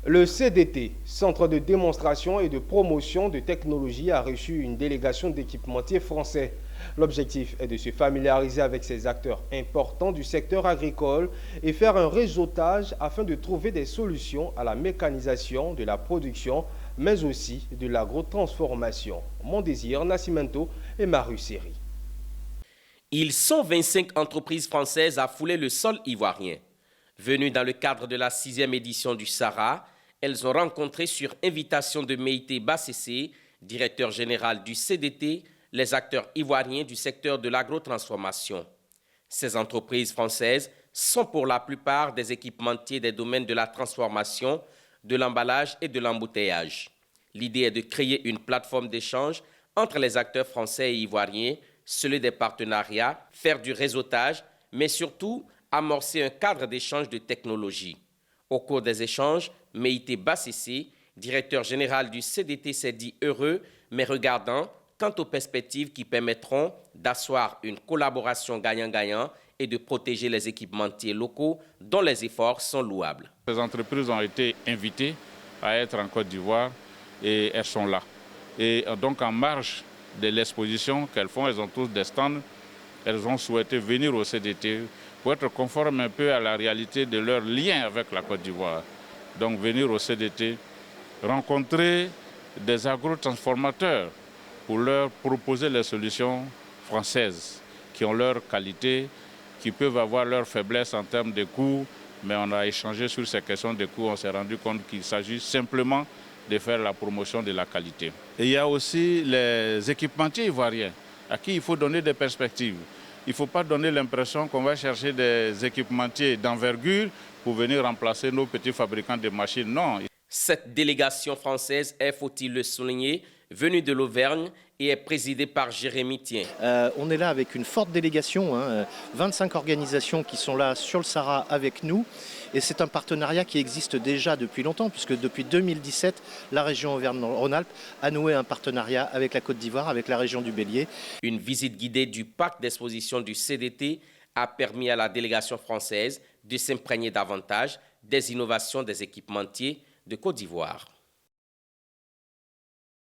Le CDT, Centre de démonstration et de promotion de technologie, a reçu une délégation d'équipementiers français. L'objectif est de se familiariser avec ces acteurs importants du secteur agricole et faire un réseautage afin de trouver des solutions à la mécanisation de la production, mais aussi de l'agrotransformation. Mon désir, Nascimento et Maruseri. Ils sont 25 entreprises françaises à fouler le sol ivoirien. Venues dans le cadre de la 6e édition du SARA, elles ont rencontré sur invitation de Meïté Bassessé, directeur général du CDT, les acteurs ivoiriens du secteur de l'agrotransformation. Ces entreprises françaises sont pour la plupart des équipementiers des domaines de la transformation, de l'emballage et de l'embouteillage. L'idée est de créer une plateforme d'échange entre les acteurs français et ivoiriens, sceller des partenariats, faire du réseautage, mais surtout amorcer un cadre d'échange de technologies. Au cours des échanges, Meïté Bassessé, directeur général du CDT, s'est dit heureux, mais regardant quant aux perspectives qui permettront d'asseoir une collaboration gagnant-gagnant et de protéger les équipementiers locaux dont les efforts sont louables. Ces entreprises ont été invitées à être en Côte d'Ivoire et elles sont là. Et donc en marge de l'exposition qu'elles font, elles ont tous des stands, elles ont souhaité venir au CDT pour être conformes un peu à la réalité de leur lien avec la Côte d'Ivoire. Donc venir au CDT, rencontrer des agrotransformateurs pour leur proposer les solutions françaises qui ont leur qualité, qui peuvent avoir leur faiblesse en termes de coûts, mais on a échangé sur ces questions de coûts, on s'est rendu compte qu'il s'agit simplement de faire la promotion de la qualité. Et il y a aussi les équipementiers ivoiriens à qui il faut donner des perspectives. Il ne faut pas donner l'impression qu'on va chercher des équipementiers d'envergure pour venir remplacer nos petits fabricants de machines. Non. Cette délégation française est, faut-il le souligner, venue de l'Auvergne et est présidée par Jérémy Tien. On est là avec une forte délégation, 25 organisations qui sont là sur le Sahara avec nous. Et c'est un partenariat qui existe déjà depuis longtemps, puisque depuis 2017, la région Auvergne-Rhône-Alpes a noué un partenariat avec la Côte d'Ivoire, avec la région du Bélier. Une visite guidée du parc d'exposition du CDT a permis à la délégation française de s'imprégner davantage des innovations des équipementiers de Côte d'Ivoire.